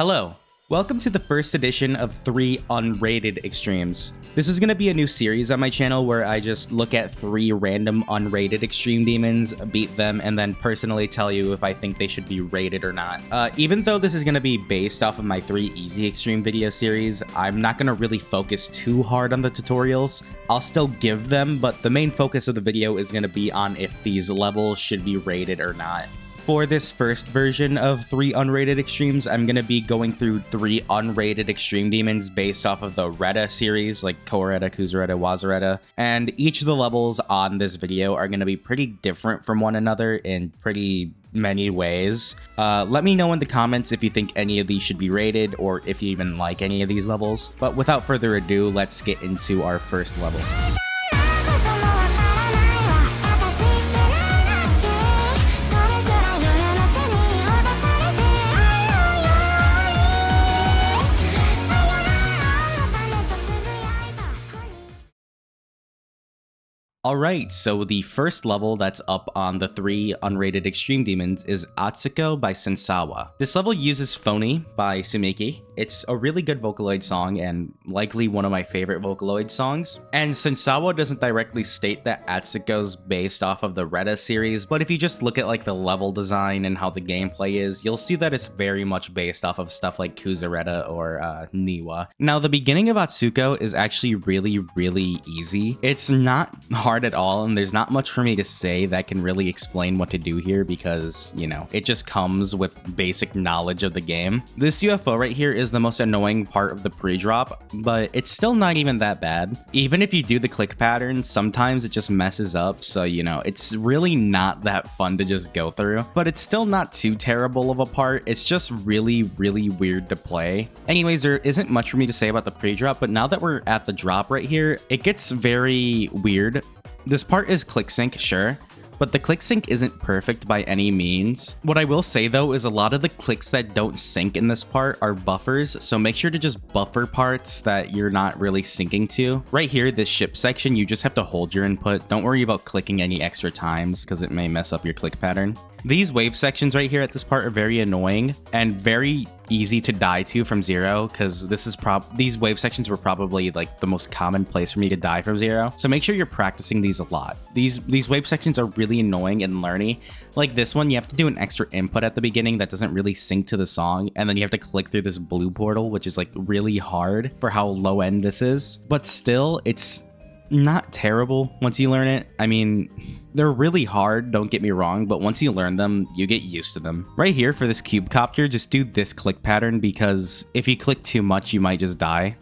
Hello, welcome to the first edition of 3 Unrated Extremes. This is going to be a new series on my channel where I just look at 3 random unrated extreme demons, beat them, and then personally tell you if I think they should be rated or not. Even though this is going to be based off of my 3 easy extreme video series, I'm not going to really focus too hard on the tutorials. I'll still give them, but the main focus of the video is going to be on if these levels should be rated or not. For this first version of 3 Unrated Extremes, I'm going to be going through 3 unrated extreme demons based off of the RETA series, like Aoreta, Shibireta, Aoreta, and each of the levels on this video are going to be pretty different from one another in pretty many ways. Let me know in the comments if you think any of these should be rated or if you even like any of these levels. But without further ado, let's get into our first level. Alright, so the first level that's up on the 3 unrated extreme demons is Atsuko by Sensawa. This level uses Phony by Sumiki. It's a really good Vocaloid song and likely one of my favorite Vocaloid songs. And Sensawa doesn't directly state that Atsuko's based off of the RETA series, but if you just look at like the level design and how the gameplay is, you'll see that it's very much based off of stuff like Shibireta or Niwa. Now, the beginning of Atsuko is actually really easy. It's not hard at all, and there's not much for me to say that can really explain what to do here because, you know, it just comes with basic knowledge of the game. This UFO right here is the most annoying part of the pre-drop, but it's still not even that bad. Even if you do the click pattern, sometimes it just messes up, so you know, it's really not that fun to just go through, but it's still not too terrible of a part. It's just really weird to play. Anyways, there isn't much for me to say about the pre-drop, but now that we're at the drop right here, it gets very weird. This part is click sync, sure, but the click sync isn't perfect by any means. What I will say though is a lot of the clicks that don't sync in this part are buffers, so make sure to just buffer parts that you're not really syncing to. Right here, this ship section, you just have to hold your input. Don't worry about clicking any extra times because it may mess up your click pattern. These wave sections right here at this part are very annoying and very easy to die to from zero because these wave sections were probably like the most common place for me to die from zero. So make sure you're practicing these a lot. These wave sections are really annoying and learny. Like this one, you have to do an extra input at the beginning that doesn't really sync to the song, and then you have to click through this blue portal, which is like really hard for how low end this is. But still, it's not terrible once you learn it. I mean, they're really hard, don't get me wrong, but once you learn them, you get used to them. Right here for this cube copter, just do this click pattern because if you click too much, you might just die.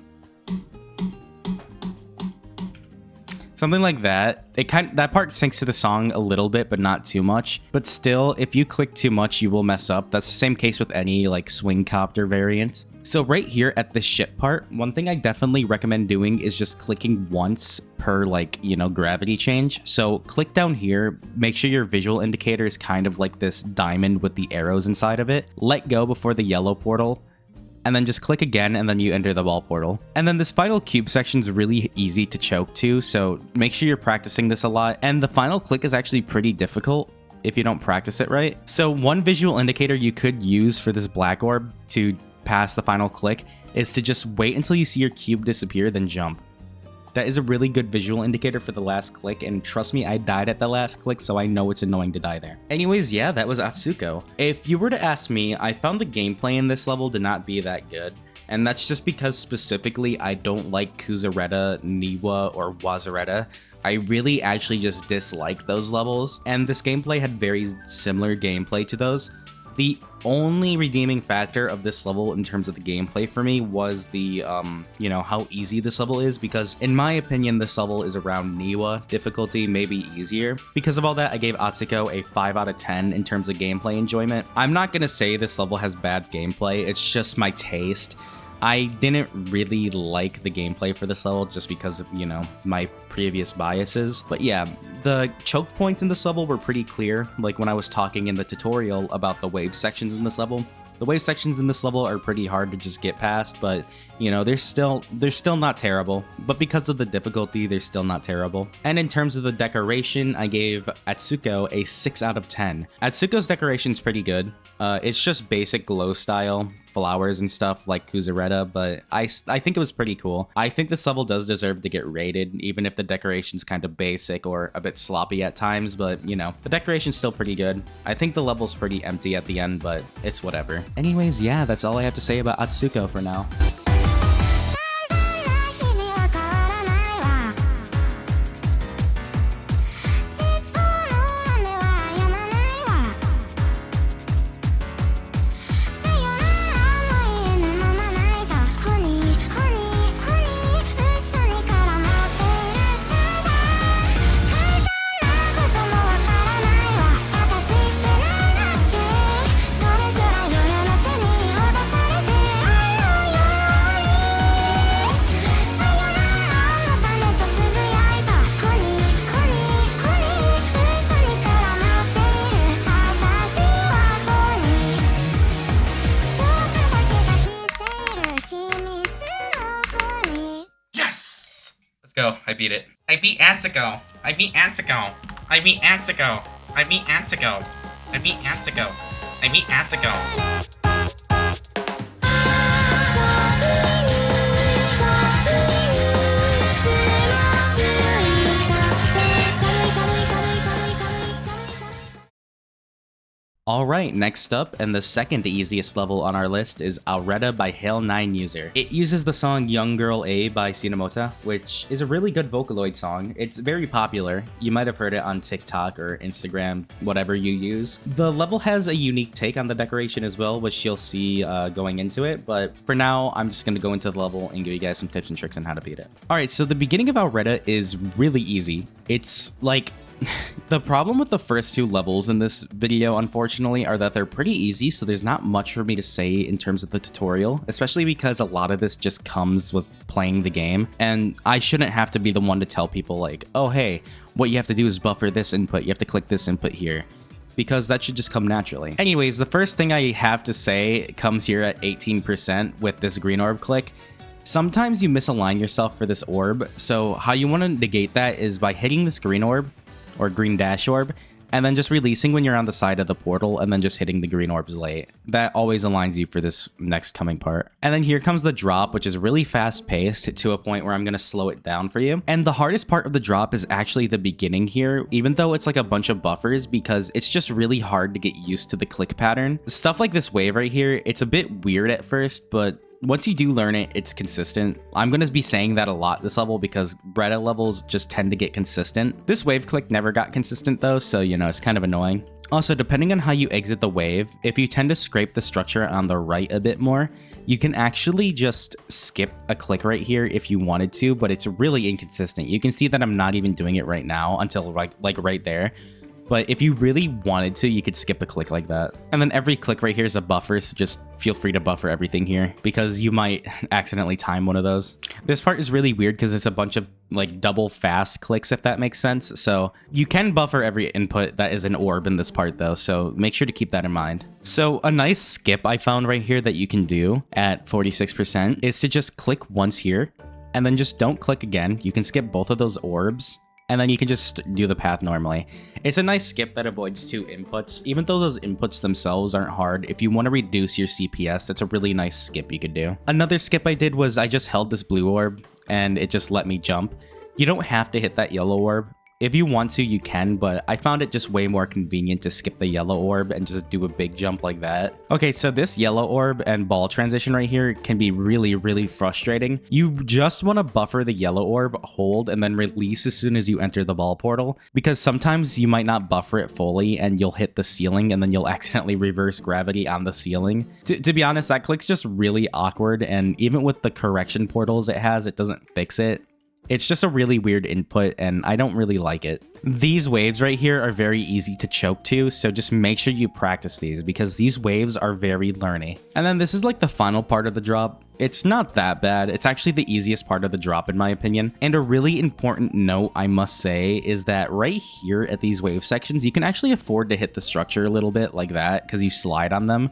Something like that. That part syncs to the song a little bit, but not too much. But still, if you click too much, you will mess up. That's the same case with any like swing copter variant. So right here at the ship part, one thing I definitely recommend doing is just clicking once per like, you know, gravity change. So click down here, make sure your visual indicator is kind of like this diamond with the arrows inside of it. Let go before the yellow portal, and then just click again, and then you enter the ball portal. And then this final cube section is really easy to choke to, so make sure you're practicing this a lot. And the final click is actually pretty difficult if you don't practice it right. So one visual indicator you could use for this black orb to pass the final click is to just wait until you see your cube disappear, then jump. That is a really good visual indicator for the last click, and trust me, I died at the last click, so I know it's annoying to die there. Anyways, yeah, that was Atsuko. If you were to ask me, I found the gameplay in this level to not be that good, and that's just because specifically I don't like Shibireta, Niwa, or Aoreta. I really actually just dislike those levels, and this gameplay had very similar gameplay to those. The only redeeming factor of this level in terms of the gameplay for me was the, you know, how easy this level is, because in my opinion, this level is around Niwa difficulty, maybe easier. Because of all that, I gave Atsuko a 5 out of 10 in terms of gameplay enjoyment. I'm not gonna say this level has bad gameplay, it's just my taste. I didn't really like the gameplay for this level just because of, you know, my previous biases. But yeah, the choke points in this level were pretty clear, like when I was talking in the tutorial about the wave sections in this level. The wave sections in this level are pretty hard to just get past, but you know, they're still not terrible. But because of the difficulty, they're still not terrible. And in terms of the decoration, I gave Atsuko a 6 out of 10. Atsuko's decoration's pretty good. It's just basic glow style, flowers and stuff like Kuzureta, but I think it was pretty cool. I think this level does deserve to get rated, even if the decoration's kind of basic or a bit sloppy at times, but you know, the decoration's still pretty good. I think the level's pretty empty at the end, but it's whatever. Anyways, yeah, that's all I have to say about Atsuko for now. Go, I beat it. I beat Atsuko. I beat Atsuko. I beat Atsuko. I beat Atsuko. I beat Atsuko. I beat Atsuko. Alright, next up, and the second easiest level on our list is Aoreta by HaelNineUser. It uses the song Young Girl A by Sinomota, which is a really good Vocaloid song. It's very popular. You might have heard it on TikTok or Instagram, whatever you use. The level has a unique take on the decoration as well, which you'll see going into it, but for now, I'm just going to go into the level and give you guys some tips and tricks on how to beat it. Alright, so the beginning of Aoreta is really easy. It's like... The problem with the first two levels in this video, unfortunately, are that they're pretty easy, so there's not much for me to say in terms of the tutorial, especially because a lot of this just comes with playing the game, and I shouldn't have to be the one to tell people like, oh hey, what you have to do is buffer this input, you have to click this input here, because that should just come naturally. Anyways, the first thing I have to say comes here at 18% with this green orb click. Sometimes you misalign yourself for this orb, so how you want to negate that is by hitting this green orb, or green dash orb, and then just releasing when you're on the side of the portal, and then just hitting the green orbs late. That always aligns you for this next coming part. And then here comes the drop, which is really fast paced to a point where I'm gonna slow it down for you. And the hardest part of the drop is actually the beginning here, even though it's like a bunch of buffers, because it's just really hard to get used to the click pattern. Stuff like this wave right here, it's a bit weird at first, but once you do learn it, it's consistent. I'm going to be saying that a lot this level because RETA levels just tend to get consistent. This wave click never got consistent though, so you know, it's kind of annoying. Also, depending on how you exit the wave, if you tend to scrape the structure on the right a bit more, you can actually just skip a click right here if you wanted to, but it's really inconsistent. You can see that I'm not even doing it right now until like right there. But if you really wanted to, you could skip a click like that. And then every click right here is a buffer, so just feel free to buffer everything here because you might accidentally time one of those. This part is really weird because it's a bunch of like double fast clicks, if that makes sense. So you can buffer every input that is an orb in this part though, so make sure to keep that in mind. So a nice skip I found right here that you can do at 46% is to just click once here and then just don't click again. You can skip both of those orbs, and then you can just do the path normally. It's a nice skip that avoids two inputs. Even though those inputs themselves aren't hard, if you want to reduce your CPS, that's a really nice skip you could do. Another skip I did was I just held this blue orb and it just let me jump. You don't have to hit that yellow orb. If you want to, you can, but I found it just way more convenient to skip the yellow orb and just do a big jump like that. Okay, so this yellow orb and ball transition right here can be really, really frustrating. You just want to buffer the yellow orb, hold, and then release as soon as you enter the ball portal, because sometimes you might not buffer it fully and you'll hit the ceiling and then you'll accidentally reverse gravity on the ceiling. To be honest, that click's just really awkward, and even with the correction portals it has, it doesn't fix it. It's just a really weird input, and I don't really like it. These waves right here are very easy to choke to, so just make sure you practice these, because these waves are very learny. And then this is like the final part of the drop. It's not that bad. It's actually the easiest part of the drop in my opinion. And a really important note I must say is that right here at these wave sections, you can actually afford to hit the structure a little bit like that, because you slide on them.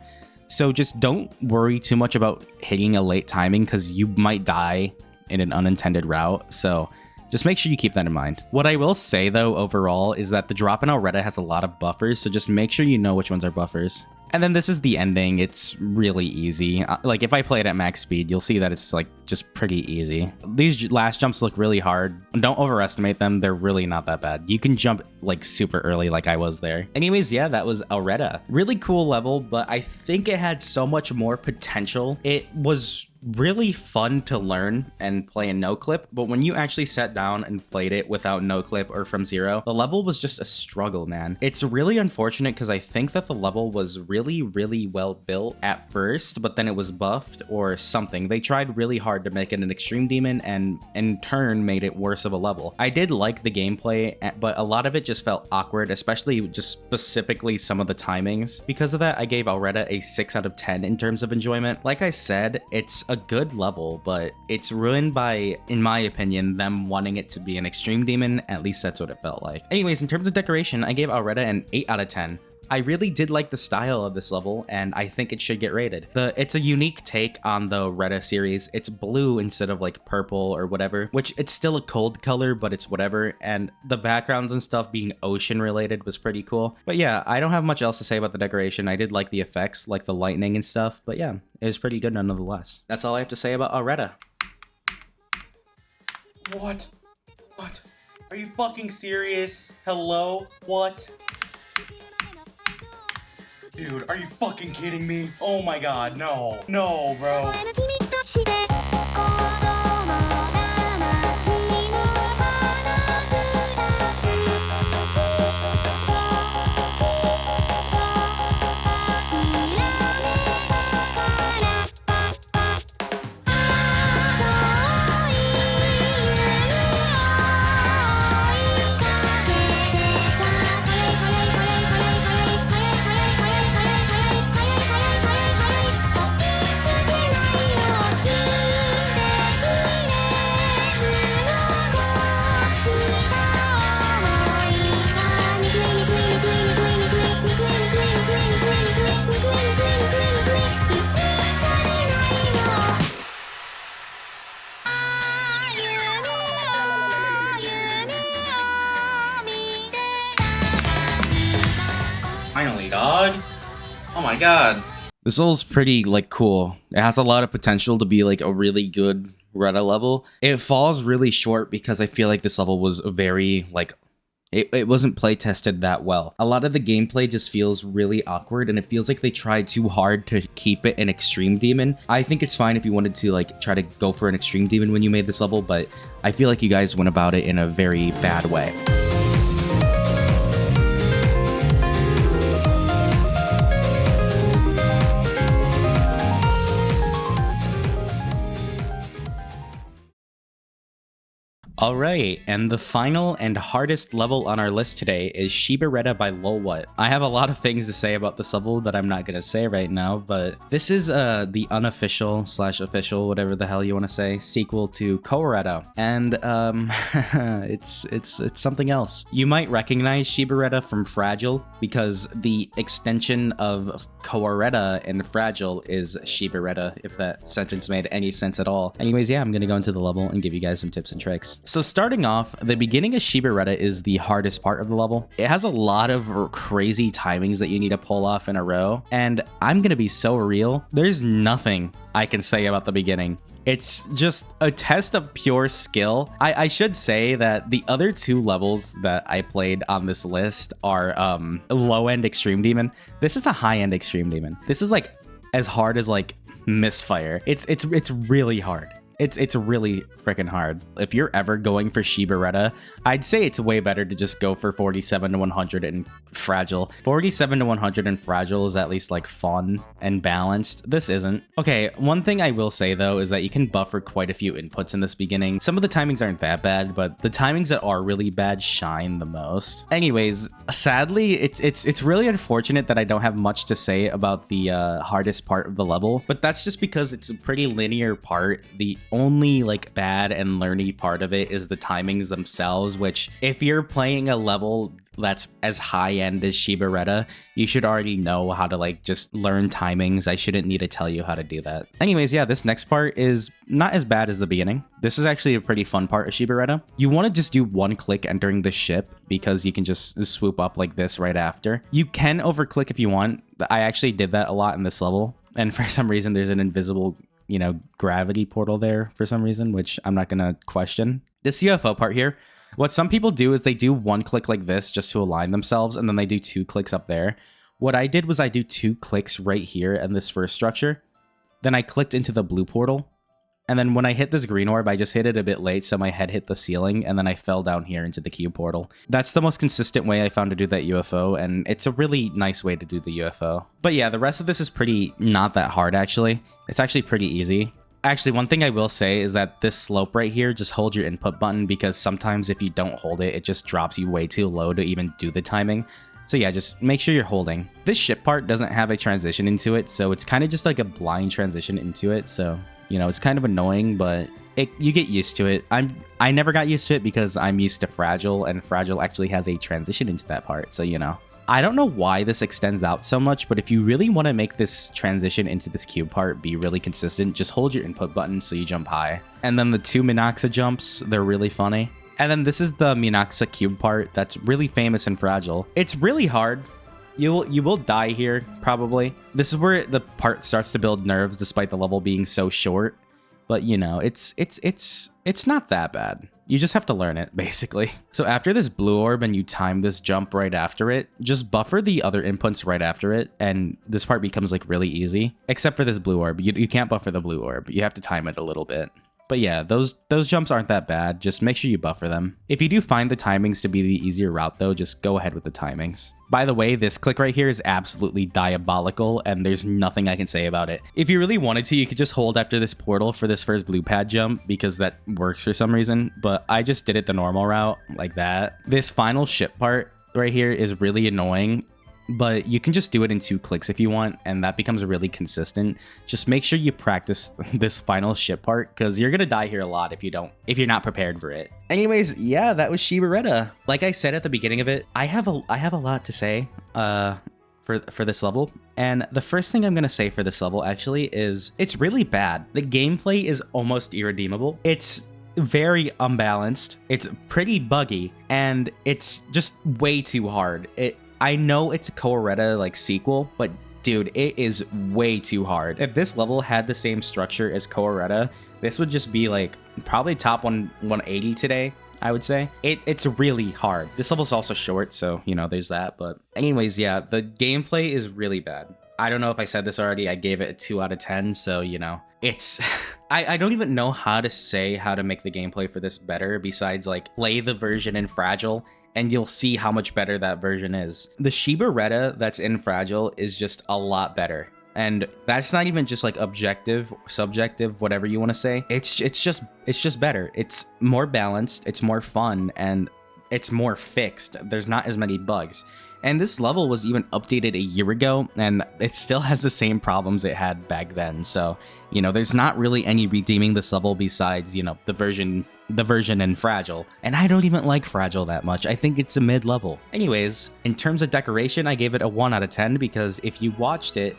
So just don't worry too much about hitting a late timing, because you might die in an unintended route, so just make sure you keep that in mind. What I will say though overall is that the drop in Aoreta has a lot of buffers, so just make sure you know which ones are buffers. And then this is the ending. It's really easy. Like if I play it at max speed, you'll see that it's like just pretty easy. These last jumps look really hard. Don't overestimate them. They're really not that bad. You can jump like super early like I was there. Anyways, yeah, that was Aoreta. Really cool level, but I think it had so much more potential. It was really fun to learn and play in no clip, but when you actually sat down and played it without no clip or from zero, the level was just a struggle, man. It's really unfortunate because I think that the level was really well built at first, but then it was buffed or something. They tried really hard to make it an extreme demon and in turn made it worse of a level. I did like the gameplay, but a lot of it just felt awkward, especially just specifically some of the timings. Because of that, I gave Aoreta a 6 out of 10 in terms of enjoyment. Like I said, it's a good level, but it's ruined by, in my opinion, them wanting it to be an extreme demon. At least that's what it felt like. Anyways, in terms of decoration, I gave Aoreta an 8 out of 10. I really did like the style of this level, and I think it should get rated. It's a unique take on the RETA series. It's blue instead of like purple or whatever, which it's still a cold color, but it's whatever. And the backgrounds and stuff being ocean related was pretty cool. But yeah, I don't have much else to say about the decoration. I did like the effects, like the lightning and stuff, but yeah, it was pretty good nonetheless. That's all I have to say about Aoreta. What? Are you fucking serious? Hello? What? Dude, are you fucking kidding me? Oh my god, no. No, bro. Finally, dog. Oh my god. This level's pretty like cool. It has a lot of potential to be like a really good RETA level. It falls really short because I feel like this level was very like it wasn't play tested that well. A lot of the gameplay just feels really awkward, and it feels like they tried too hard to keep it an extreme demon. I think it's fine if you wanted to like try to go for an extreme demon when you made this level, but I feel like you guys went about it in a very bad way. Alright, and the final and hardest level on our list today is Shibireta by Lolwhat. I have a lot of things to say about this level that I'm not going to say right now, but this is the unofficial / official, whatever the hell you want to say, sequel to Aoreta. And it's something else. You might recognize Shibireta from Fragile because the extension of Aoreta and Fragile is Shibireta, if that sentence made any sense at all. Anyways, yeah, I'm going to go into the level and give you guys some tips and tricks. So starting off, the beginning of Shibireta is the hardest part of the level. It has a lot of crazy timings that you need to pull off in a row, and I'm gonna be so real, there's nothing I can say about the beginning. It's just a test of pure skill. I should say that the other two levels that I played on this list are low-end Extreme Demon. This is a high-end Extreme Demon. This is like as hard as like Misfire. It's really hard. It's really freaking hard. If you're ever going for Shibireta, I'd say it's way better to just go for 47 to 100 and Fragile. 47 to 100 and Fragile is at least like fun and balanced. This isn't. Okay, one thing I will say though is that you can buffer quite a few inputs in this beginning. Some of the timings aren't that bad, but the timings that are really bad shine the most. Anyways, sadly, it's really unfortunate that I don't have much to say about the hardest part of the level, but that's just because it's a pretty linear part. The only like bad and learny part of it is the timings themselves, which if you're playing a level that's as high-end as Shibireta, you should already know how to like just learn timings. I shouldn't need to tell you how to do that. Anyways, yeah, this next part is not as bad as the beginning. This is actually a pretty fun part of Shibireta. You want to just do one click entering the ship because you can just swoop up like this right after. You can overclick if you want. I actually did that a lot in this level, and for some reason there's an invisible, you know, gravity portal there for some reason, which I'm not gonna question. This UFO part here, what some people do is they do one click like this just to align themselves, and then they do 2 clicks up there. What I did was I do 2 clicks right here in this first structure. Then I clicked into the blue portal. And then when I hit this green orb, I just hit it a bit late, so my head hit the ceiling, and then I fell down here into the cube portal. That's the most consistent way I found to do that UFO, and it's a really nice way to do the UFO. But yeah, the rest of this is pretty not that hard, actually. It's actually pretty easy. Actually, one thing I will say is that this slope right here, just hold your input button, because sometimes if you don't hold it, it just drops you way too low to even do the timing. So yeah, just make sure you're holding. This ship part doesn't have a transition into it, so it's kind of just like a blind transition into it. So, you know, it's kind of annoying, but you get used to it. I never got used to it because I'm used to Fragile, and Fragile actually has a transition into that part, so you know. I don't know why this extends out so much, but if you really want to make this transition into this cube part be really consistent, just hold your input button so you jump high. And then the 2 Minaxa jumps, they're really funny. And then this is the Minaxa cube part that's really famous in Fragile. It's really hard. You will die here, probably. This is where the part starts to build nerves despite the level being so short. But you know, it's not that bad. You just have to learn it, basically. So after this blue orb and you time this jump right after it, just buffer the other inputs right after it, and this part becomes like really easy. Except for this blue orb. You can't buffer the blue orb. You have to time it a little bit. But yeah, those jumps aren't that bad. Just make sure you buffer them. If you do find the timings to be the easier route though, just go ahead with the timings. By the way, this click right here is absolutely diabolical, and there's nothing I can say about it. If you really wanted to, you could just hold after this portal for this first blue pad jump, because that works for some reason, but I just did it the normal route, like that. This final ship part right here is really annoying, but you can just do it in 2 clicks if you want, and that becomes really consistent. Just make sure you practice this final ship part, because you're gonna die here a lot if you're not prepared for it. Anyways, yeah, that was Shibireta. Like I said at the beginning of it, I have a lot to say for this level, and the first thing I'm gonna say for this level actually is it's really bad. The gameplay is almost irredeemable. It's very unbalanced, it's pretty buggy, and it's just way too hard. I know it's a Aoreta like sequel, but dude, it is way too hard. If this level had the same structure as Aoreta, this would just be like probably top 180 today, I would say. It's really hard. This level's also short, so you know, there's that. But anyways, yeah, the gameplay is really bad. I don't know if I said this already. I gave it a 2 out of 10, so you know, it's I don't even know how to say how to make the gameplay for this better besides like play the version in Fragile, and you'll see how much better that version is. The Shibireta that's in Fragile is just a lot better. And that's not even just like objective, subjective, whatever you want to say. It's just better. It's more balanced, it's more fun, and it's more fixed. There's not as many bugs. And this level was even updated a year ago, and it still has the same problems it had back then. So, you know, there's not really any redeeming this level besides, you know, the version in Fragile. And I don't even like Fragile that much. I think it's a mid-level. Anyways, in terms of decoration, I gave it a 1 out of 10 because if you watched it,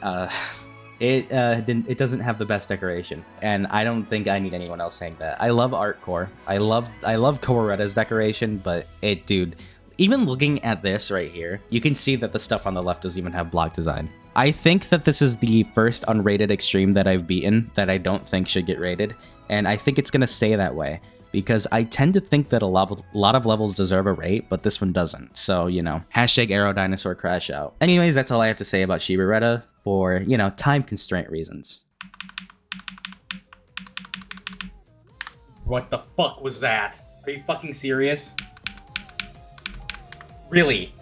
it doesn't have the best decoration, and I don't think I need anyone else saying that. I love Art Core. I love Aoreta's decoration, but dude, even looking at this right here, you can see that the stuff on the left doesn't even have block design. I think that this is the first unrated extreme that I've beaten that I don't think should get rated, and I think it's gonna stay that way, because I tend to think that a lot of levels deserve a rate, but this one doesn't. So, you know, hashtag Aerodynosaur crash out. Anyways, that's all I have to say about Shibireta for, you know, time constraint reasons. What the fuck was that? Are you fucking serious? Really?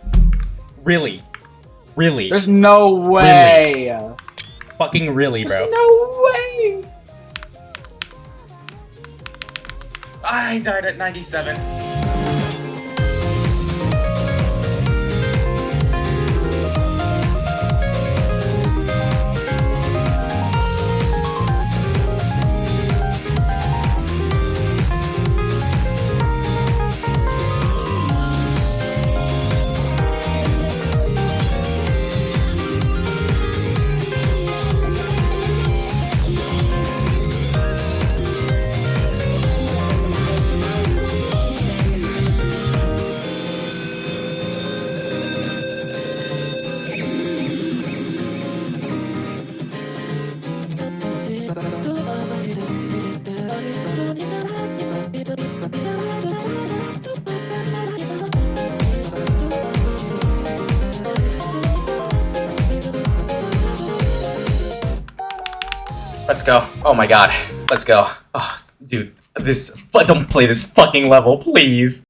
Really? Really? There's no way! Really? Fucking really, bro. There's no way! I died at 97. Let's go. Oh my god. Let's go. Oh, dude. Don't play this fucking level, please.